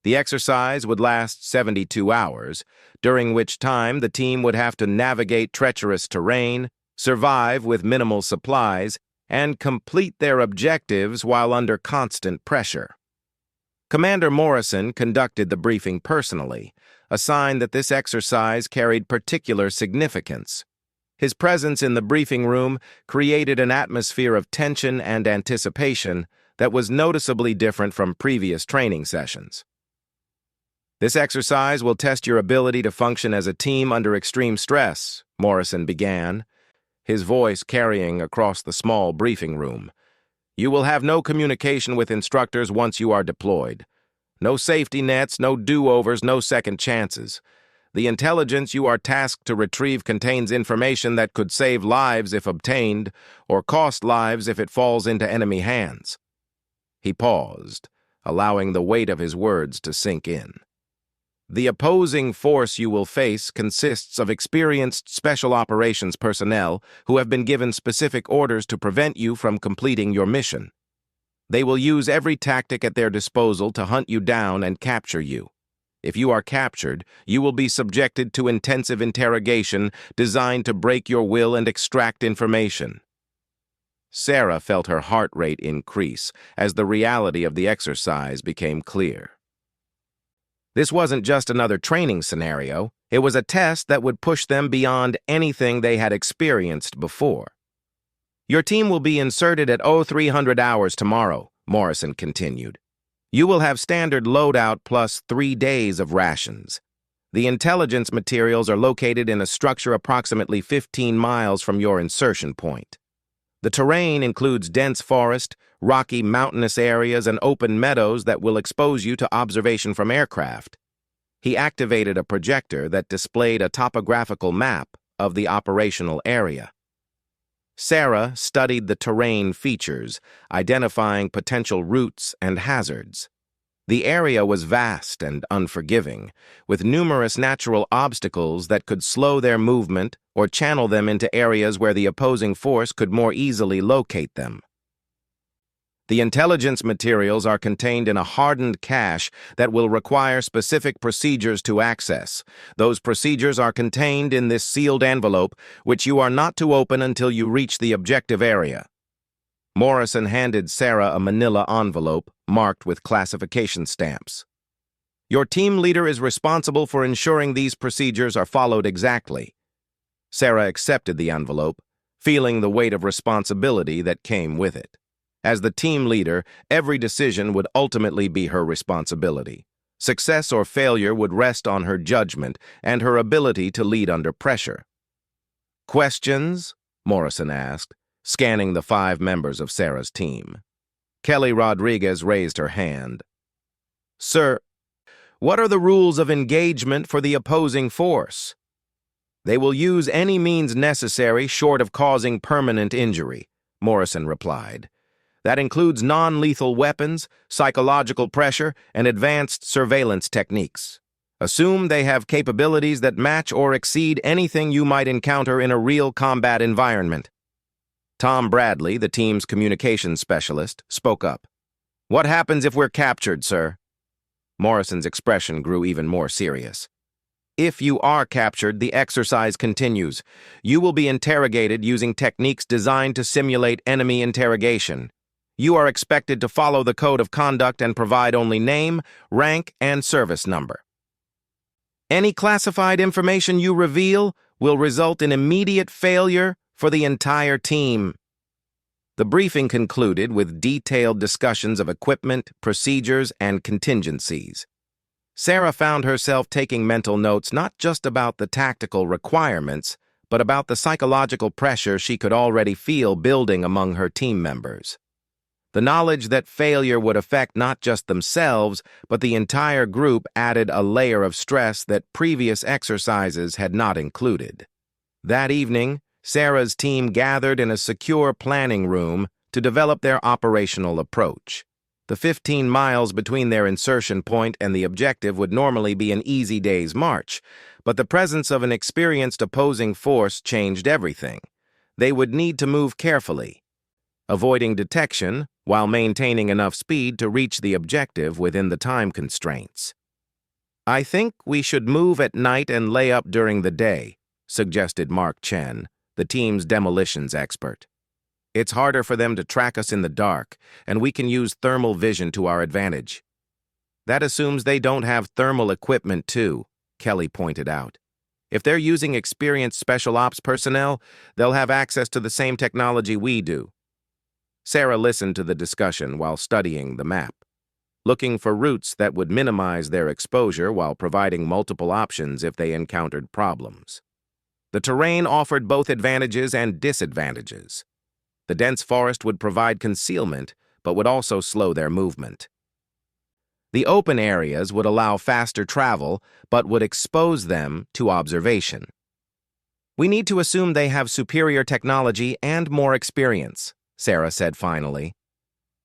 The exercise would last 72 hours, during which time the team would have to navigate treacherous terrain, survive with minimal supplies, and complete their objectives while under constant pressure. Commander Morrison conducted the briefing personally, a sign that this exercise carried particular significance. His presence in the briefing room created an atmosphere of tension and anticipation that was noticeably different from previous training sessions. "This exercise will test your ability to function as a team under extreme stress," Morrison began, his voice carrying across the small briefing room. "You will have no communication with instructors once you are deployed. No safety nets, no do-overs, no second chances. The intelligence you are tasked to retrieve contains information that could save lives if obtained, or cost lives if it falls into enemy hands." He paused, allowing the weight of his words to sink in. "The opposing force you will face consists of experienced special operations personnel who have been given specific orders to prevent you from completing your mission. They will use every tactic at their disposal to hunt you down and capture you. If you are captured, you will be subjected to intensive interrogation designed to break your will and extract information." Sarah felt her heart rate increase as the reality of the exercise became clear. This wasn't just another training scenario, it was a test that would push them beyond anything they had experienced before. "Your team will be inserted at 0300 hours tomorrow," Morrison continued. "You will have standard loadout plus 3 days of rations. The intelligence materials are located in a structure approximately 15 miles from your insertion point. The terrain includes dense forest, rocky mountainous areas, and open meadows that will expose you to observation from aircraft." He activated a projector that displayed a topographical map of the operational area. Sarah studied the terrain features, identifying potential routes and hazards. The area was vast and unforgiving, with numerous natural obstacles that could slow their movement or channel them into areas where the opposing force could more easily locate them. "The intelligence materials are contained in a hardened cache that will require specific procedures to access. Those procedures are contained in this sealed envelope, which you are not to open until you reach the objective area." Morrison handed Sarah a manila envelope marked with classification stamps. "Your team leader is responsible for ensuring these procedures are followed exactly." Sarah accepted the envelope, feeling the weight of responsibility that came with it. As the team leader, every decision would ultimately be her responsibility. Success or failure would rest on her judgment and her ability to lead under pressure. "Questions?" Morrison asked, scanning the 5 members of Sarah's team. Kelly Rodriguez raised her hand. "Sir, what are the rules of engagement for the opposing force?" "They will use any means necessary short of causing permanent injury," Morrison replied. "That includes non-lethal weapons, psychological pressure, and advanced surveillance techniques. Assume they have capabilities that match or exceed anything you might encounter in a real combat environment." Tom Bradley, the team's communications specialist, spoke up. "What happens if we're captured, sir?" Morrison's expression grew even more serious. "If you are captured, the exercise continues. You will be interrogated using techniques designed to simulate enemy interrogation. You are expected to follow the code of conduct and provide only name, rank, and service number." Any classified information you reveal will result in immediate failure for the entire team. The briefing concluded with detailed discussions of equipment, procedures, and contingencies. Sarah found herself taking mental notes not just about the tactical requirements, but about the psychological pressure she could already feel building among her team members. The knowledge that failure would affect not just themselves, but the entire group added a layer of stress that previous exercises had not included. That evening, Sarah's team gathered in a secure planning room to develop their operational approach. The 15 miles between their insertion point and the objective would normally be an easy day's march, but the presence of an experienced opposing force changed everything. They would need to move carefully, avoiding detection while maintaining enough speed to reach the objective within the time constraints. "I think we should move at night and lay up during the day," suggested Mark Chen, the team's demolitions expert. "It's harder for them to track us in the dark, and we can use thermal vision to our advantage." "That assumes they don't have thermal equipment too," Kelly pointed out. "If they're using experienced special ops personnel, they'll have access to the same technology we do." Sarah listened to the discussion while studying the map, looking for routes that would minimize their exposure while providing multiple options if they encountered problems. The terrain offered both advantages and disadvantages. The dense forest would provide concealment, but would also slow their movement. The open areas would allow faster travel, but would expose them to observation. "We need to assume they have superior technology and more experience," Sarah said finally.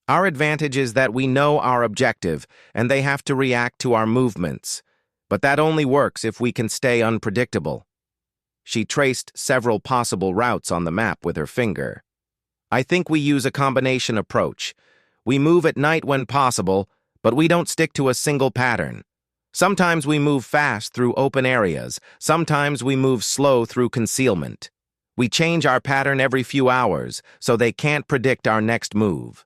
"Our advantage is that we know our objective, and they have to react to our movements. But that only works if we can stay unpredictable." She traced several possible routes on the map with her finger. "I think we use a combination approach. We move at night when possible, but we don't stick to a single pattern. Sometimes we move fast through open areas. Sometimes we move slow through concealment. We change our pattern every few hours, so they can't predict our next move."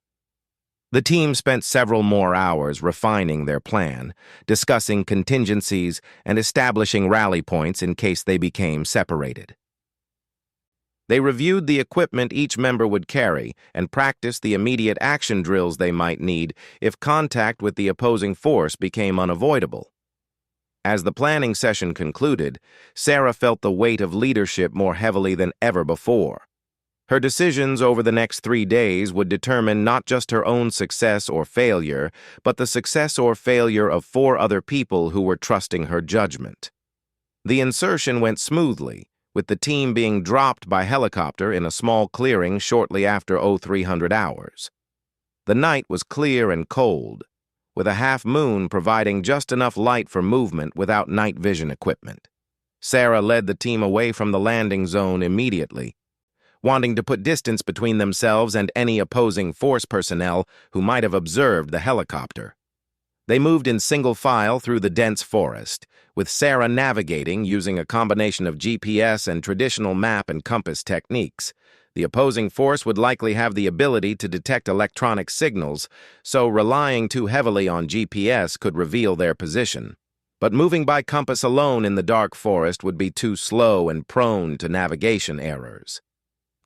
The team spent several more hours refining their plan, discussing contingencies, and establishing rally points in case they became separated. They reviewed the equipment each member would carry and practiced the immediate action drills they might need if contact with the opposing force became unavoidable. As the planning session concluded, Sarah felt the weight of leadership more heavily than ever before. Her decisions over the next 3 days would determine not just her own success or failure, but the success or failure of 4 other people who were trusting her judgment. The insertion went smoothly, with the team being dropped by helicopter in a small clearing shortly after 0300 hours. The night was clear and cold, with a half moon providing just enough light for movement without night vision equipment. Sarah led the team away from the landing zone immediately, wanting to put distance between themselves and any opposing force personnel who might have observed the helicopter. They moved in single file through the dense forest, with Sarah navigating using a combination of GPS and traditional map and compass techniques. The opposing force would likely have the ability to detect electronic signals, so relying too heavily on GPS could reveal their position. But moving by compass alone in the dark forest would be too slow and prone to navigation errors.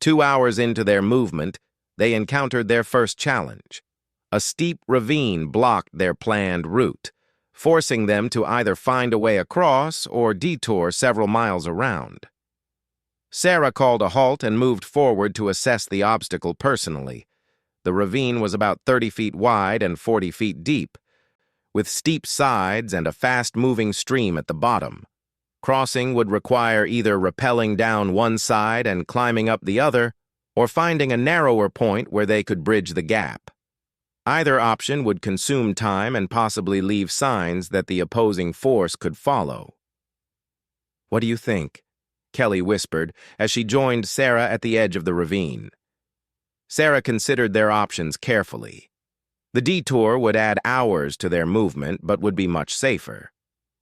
2 hours into their movement, they encountered their first challenge. A steep ravine blocked their planned route, forcing them to either find a way across or detour several miles around. Sarah called a halt and moved forward to assess the obstacle personally. The ravine was about 30 feet wide and 40 feet deep, with steep sides and a fast-moving stream at the bottom. Crossing would require either rappelling down one side and climbing up the other, or finding a narrower point where they could bridge the gap. Either option would consume time and possibly leave signs that the opposing force could follow. "What do you think?" Kelly whispered as she joined Sarah at the edge of the ravine. Sarah considered their options carefully. The detour would add hours to their movement but would be much safer.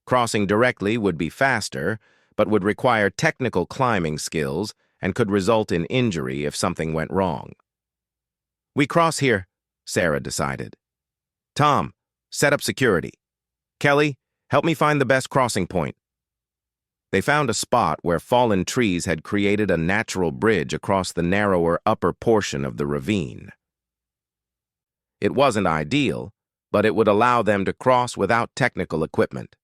Crossing directly would be faster, but would require technical climbing skills and could result in injury if something went wrong. "We cross here," Sarah decided. "Tom, set up security. Kelly, help me find the best crossing point." They found a spot where fallen trees had created a natural bridge across the narrower upper portion of the ravine. It wasn't ideal, but it would allow them to cross without technical equipment.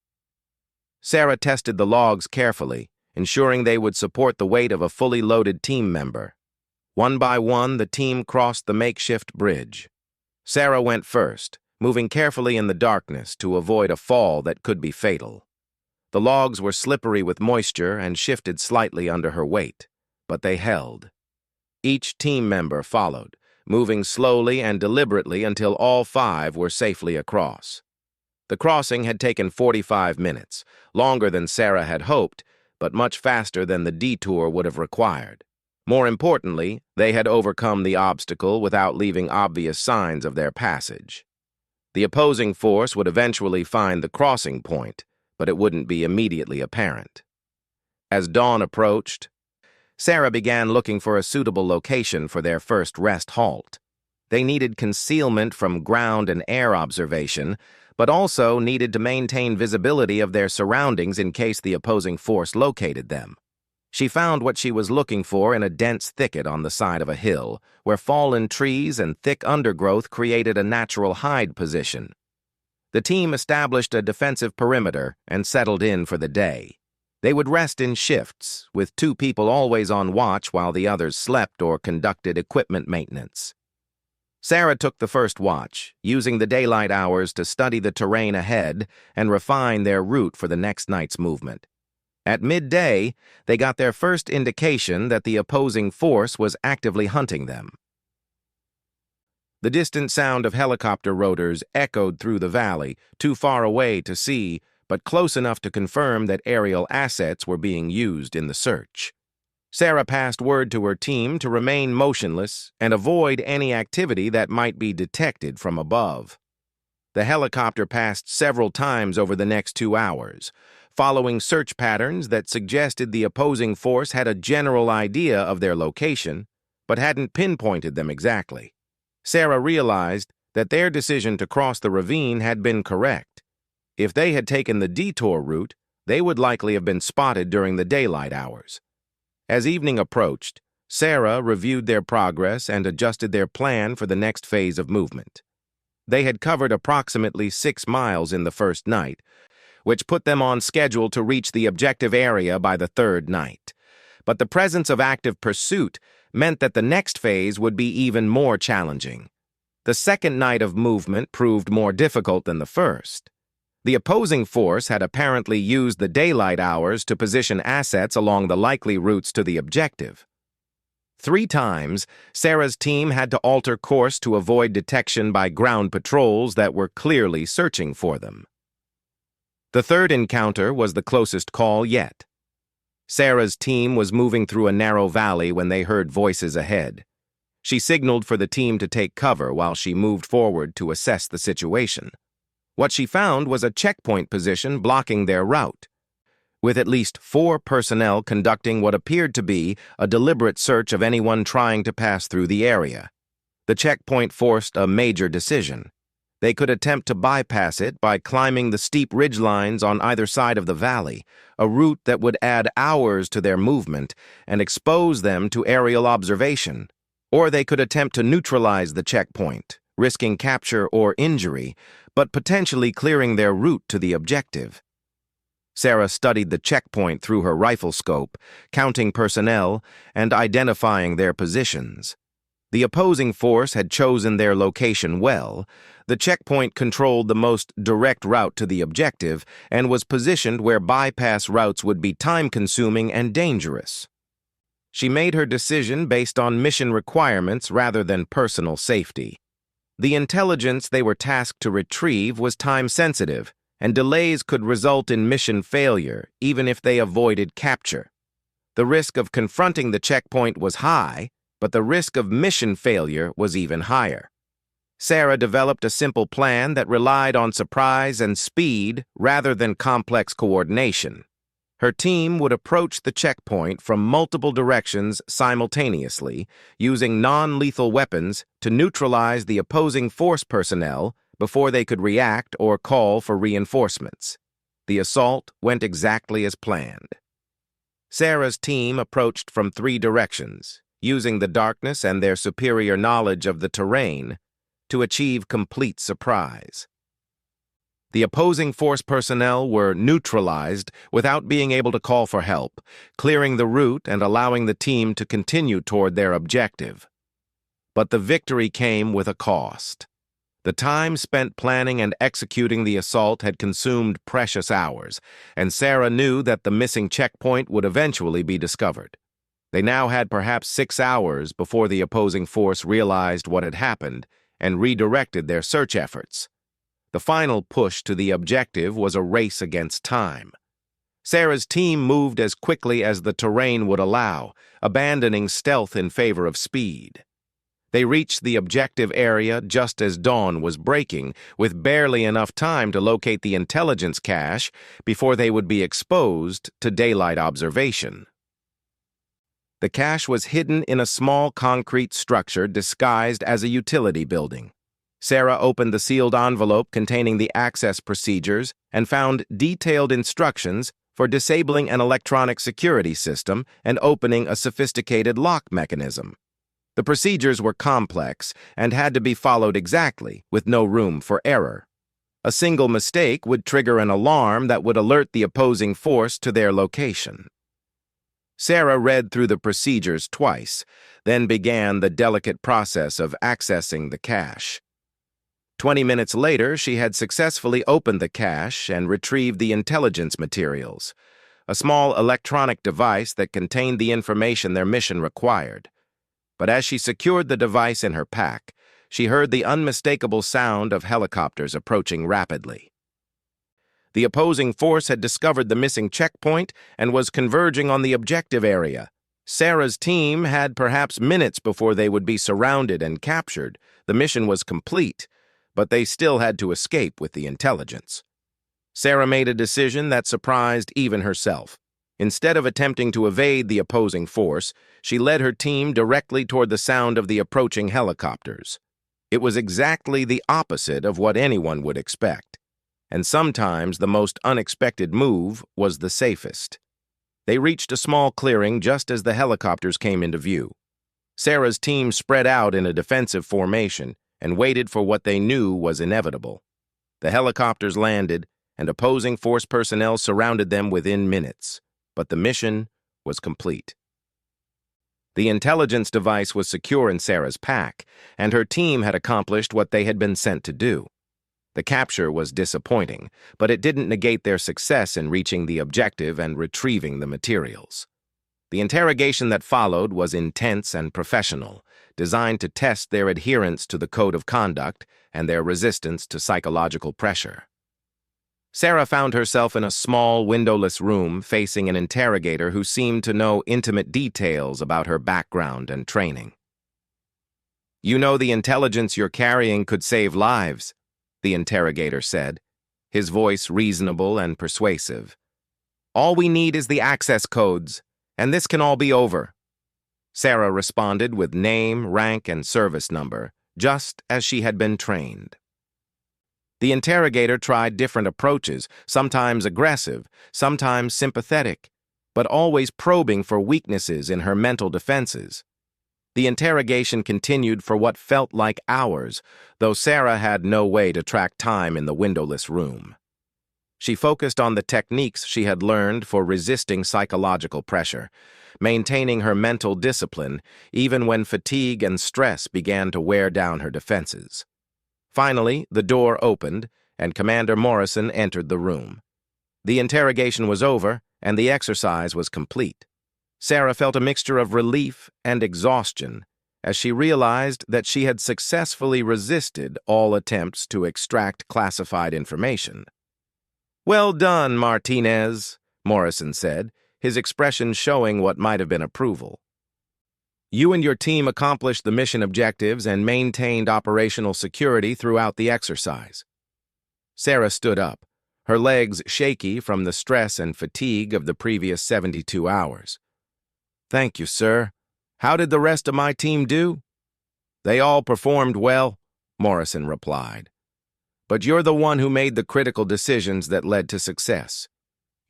Sarah tested the logs carefully, ensuring they would support the weight of a fully loaded team member. One by one, the team crossed the makeshift bridge. Sarah went first, moving carefully in the darkness to avoid a fall that could be fatal. The logs were slippery with moisture and shifted slightly under her weight, but they held. Each team member followed, moving slowly and deliberately until all 5 were safely across. The crossing had taken 45 minutes, longer than Sarah had hoped, but much faster than the detour would have required. More importantly, they had overcome the obstacle without leaving obvious signs of their passage. The opposing force would eventually find the crossing point, but it wouldn't be immediately apparent. As dawn approached, Sarah began looking for a suitable location for their first rest halt. They needed concealment from ground and air observation, but also needed to maintain visibility of their surroundings in case the opposing force located them. She found what she was looking for in a dense thicket on the side of a hill, where fallen trees and thick undergrowth created a natural hide position. The team established a defensive perimeter and settled in for the day. They would rest in shifts, with 2 people always on watch while the others slept or conducted equipment maintenance. Sarah took the first watch, using the daylight hours to study the terrain ahead and refine their route for the next night's movement. At midday, they got their first indication that the opposing force was actively hunting them. The distant sound of helicopter rotors echoed through the valley, too far away to see, but close enough to confirm that aerial assets were being used in the search. Sarah passed word to her team to remain motionless and avoid any activity that might be detected from above. The helicopter passed several times over the next 2 hours, following search patterns that suggested the opposing force had a general idea of their location, but hadn't pinpointed them exactly. Sarah realized that their decision to cross the ravine had been correct. If they had taken the detour route, they would likely have been spotted during the daylight hours. As evening approached, Sarah reviewed their progress and adjusted their plan for the next phase of movement. They had covered approximately 6 miles in the first night, which put them on schedule to reach the objective area by the 3rd night. But the presence of active pursuit meant that the next phase would be even more challenging. The second night of movement proved more difficult than the first. The opposing force had apparently used the daylight hours to position assets along the likely routes to the objective. 3 times, Sarah's team had to alter course to avoid detection by ground patrols that were clearly searching for them. The 3rd encounter was the closest call yet. Sarah's team was moving through a narrow valley when they heard voices ahead. She signaled for the team to take cover while she moved forward to assess the situation. What she found was a checkpoint position blocking their route, with at least 4 personnel conducting what appeared to be a deliberate search of anyone trying to pass through the area. The checkpoint forced a major decision. They could attempt to bypass it by climbing the steep ridgelines on either side of the valley, a route that would add hours to their movement and expose them to aerial observation. Or they could attempt to neutralize the checkpoint, risking capture or injury, but potentially clearing their route to the objective. Sarah studied the checkpoint through her rifle scope, counting personnel and identifying their positions. The opposing force had chosen their location well. The checkpoint controlled the most direct route to the objective and was positioned where bypass routes would be time-consuming and dangerous. She made her decision based on mission requirements rather than personal safety. The intelligence they were tasked to retrieve was time-sensitive, and delays could result in mission failure even if they avoided capture. The risk of confronting the checkpoint was high, but the risk of mission failure was even higher. Sarah developed a simple plan that relied on surprise and speed rather than complex coordination. Her team would approach the checkpoint from multiple directions simultaneously, using non-lethal weapons to neutralize the opposing force personnel before they could react or call for reinforcements. The assault went exactly as planned. Sarah's team approached from 3 directions, using the darkness and their superior knowledge of the terrain to achieve complete surprise. The opposing force personnel were neutralized without being able to call for help, clearing the route and allowing the team to continue toward their objective. But the victory came with a cost. The time spent planning and executing the assault had consumed precious hours, and Sarah knew that the missing checkpoint would eventually be discovered. They now had perhaps 6 hours before the opposing force realized what had happened and redirected their search efforts. The final push to the objective was a race against time. Sarah's team moved as quickly as the terrain would allow, abandoning stealth in favor of speed. They reached the objective area just as dawn was breaking, with barely enough time to locate the intelligence cache before they would be exposed to daylight observation. The cache was hidden in a small concrete structure disguised as a utility building. Sarah opened the sealed envelope containing the access procedures and found detailed instructions for disabling an electronic security system and opening a sophisticated lock mechanism. The procedures were complex and had to be followed exactly, with no room for error. A single mistake would trigger an alarm that would alert the opposing force to their location. Sarah read through the procedures twice, then began the delicate process of accessing the cache. 20 minutes later, she had successfully opened the cache and retrieved the intelligence materials, a small electronic device that contained the information their mission required. But as she secured the device in her pack, she heard the unmistakable sound of helicopters approaching rapidly. The opposing force had discovered the missing checkpoint and was converging on the objective area. Sarah's team had perhaps minutes before they would be surrounded and captured. The mission was complete, but they still had to escape with the intelligence. Sarah made a decision that surprised even herself. Instead of attempting to evade the opposing force, she led her team directly toward the sound of the approaching helicopters. It was exactly the opposite of what anyone would expect, and sometimes the most unexpected move was the safest. They reached a small clearing just as the helicopters came into view. Sarah's team spread out in a defensive formation and waited for what they knew was inevitable. The helicopters landed, and opposing force personnel surrounded them within minutes, but the mission was complete. The intelligence device was secure in Sarah's pack, and her team had accomplished what they had been sent to do. The capture was disappointing, but it didn't negate their success in reaching the objective and retrieving the materials. The interrogation that followed was intense and professional, designed to test their adherence to the code of conduct and their resistance to psychological pressure. Sarah found herself in a small, windowless room facing an interrogator who seemed to know intimate details about her background and training. "You know the intelligence you're carrying could save lives," the interrogator said, his voice reasonable and persuasive. "All we need is the access codes, and this can all be over." Sarah responded with name, rank, and service number, just as she had been trained. The interrogator tried different approaches, sometimes aggressive, sometimes sympathetic, but always probing for weaknesses in her mental defenses. The interrogation continued for what felt like hours, though Sarah had no way to track time in the windowless room. She focused on the techniques she had learned for resisting psychological pressure, maintaining her mental discipline even when fatigue and stress began to wear down her defenses. Finally, the door opened, and Commander Morrison entered the room. The interrogation was over, and the exercise was complete. Sarah felt a mixture of relief and exhaustion as she realized that she had successfully resisted all attempts to extract classified information. "Well done, Martinez," Morrison said, his expression showing what might have been approval. "You and your team accomplished the mission objectives and maintained operational security throughout the exercise." Sarah stood up, her legs shaky from the stress and fatigue of the previous 72 hours. "Thank you, sir. How did the rest of my team do?" "They all performed well," Morrison replied. "But you're the one who made the critical decisions that led to success.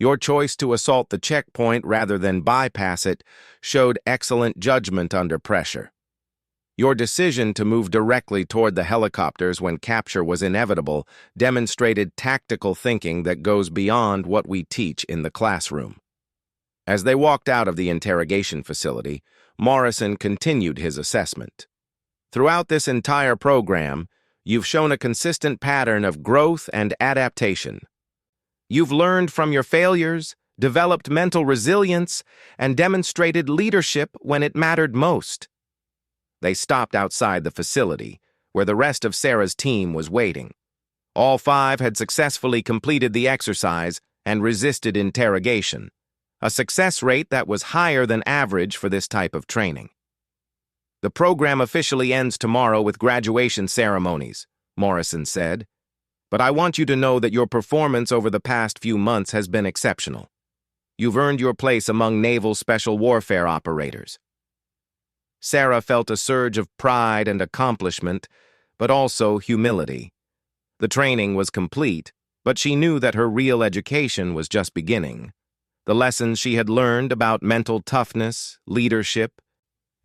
Your choice to assault the checkpoint rather than bypass it showed excellent judgment under pressure. Your decision to move directly toward the helicopters when capture was inevitable demonstrated tactical thinking that goes beyond what we teach in the classroom. As they walked out of the interrogation facility, Morrison continued his assessment. Throughout this entire program, you've shown a consistent pattern of growth and adaptation. You've learned from your failures, developed mental resilience, and demonstrated leadership when it mattered most. They stopped outside the facility, where the rest of Sarah's team was waiting. All 5 had successfully completed the exercise and resisted interrogation, a success rate that was higher than average for this type of training. The program officially ends tomorrow with graduation ceremonies, Morrison said. But I want you to know that your performance over the past few months has been exceptional. You've earned your place among naval special warfare operators. Sarah felt a surge of pride and accomplishment, but also humility. The training was complete, but she knew that her real education was just beginning. The lessons she had learned about mental toughness, leadership,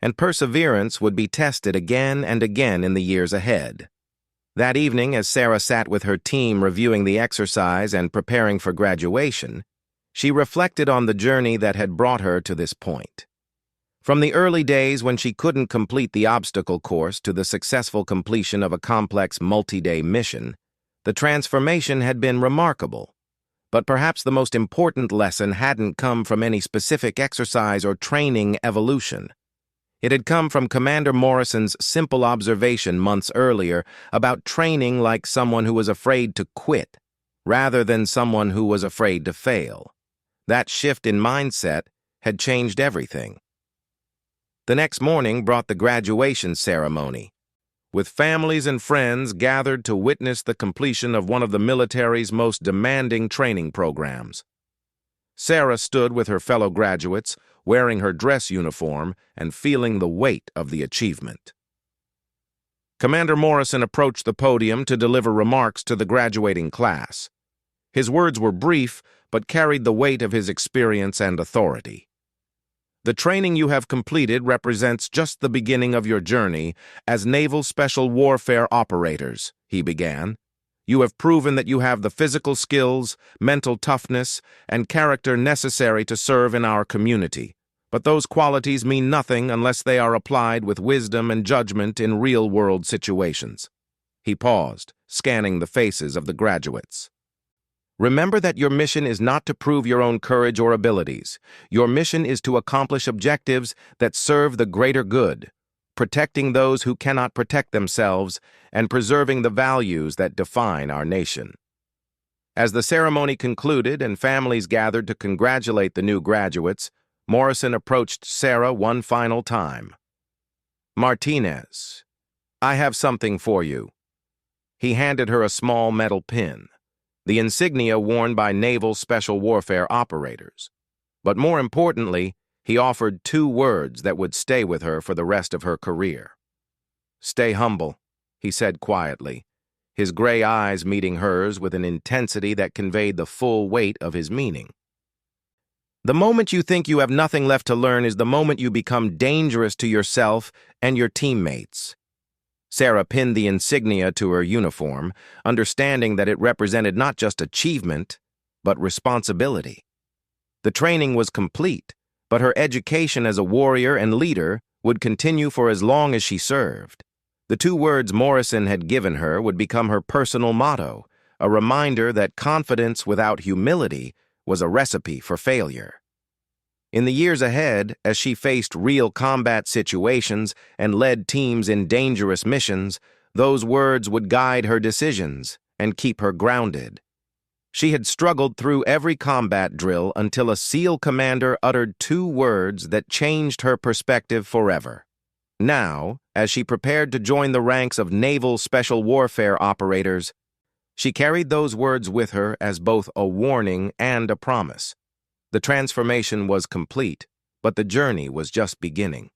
and perseverance would be tested again and again in the years ahead. That evening, as Sarah sat with her team reviewing the exercise and preparing for graduation, she reflected on the journey that had brought her to this point. From the early days when she couldn't complete the obstacle course to the successful completion of a complex multi-day mission, the transformation had been remarkable. But perhaps the most important lesson hadn't come from any specific exercise or training evolution. It had come from Commander Morrison's simple observation months earlier about training like someone who was afraid to quit, rather than someone who was afraid to fail. That shift in mindset had changed everything. The next morning brought the graduation ceremony, with families and friends gathered to witness the completion of one of the military's most demanding training programs. Sarah stood with her fellow graduates, wearing her dress uniform and feeling the weight of the achievement. Commander Morrison approached the podium to deliver remarks to the graduating class. His words were brief, but carried the weight of his experience and authority. The training you have completed represents just the beginning of your journey as naval special warfare operators, he began. You have proven that you have the physical skills, mental toughness, and character necessary to serve in our community. But those qualities mean nothing unless they are applied with wisdom and judgment in real-world situations. He paused, scanning the faces of the graduates. Remember that your mission is not to prove your own courage or abilities. Your mission is to accomplish objectives that serve the greater good, protecting those who cannot protect themselves, and preserving the values that define our nation. As the ceremony concluded and families gathered to congratulate the new graduates, Morrison approached Sarah one final time. "Martinez, I have something for you." He handed her a small metal pin, the insignia worn by naval special warfare operators. But more importantly, he offered 2 words that would stay with her for the rest of her career. "Stay humble," he said quietly, his gray eyes meeting hers with an intensity that conveyed the full weight of his meaning. The moment you think you have nothing left to learn is the moment you become dangerous to yourself and your teammates. Sarah pinned the insignia to her uniform, understanding that it represented not just achievement, but responsibility. The training was complete, but her education as a warrior and leader would continue for as long as she served. The 2 words Morrison had given her would become her personal motto, a reminder that confidence without humility was a recipe for failure. In the years ahead, as she faced real combat situations and led teams in dangerous missions, those words would guide her decisions and keep her grounded. She had struggled through every combat drill until a SEAL commander uttered 2 words that changed her perspective forever. Now, as she prepared to join the ranks of naval special warfare operators, she carried those words with her as both a warning and a promise. The transformation was complete, but the journey was just beginning.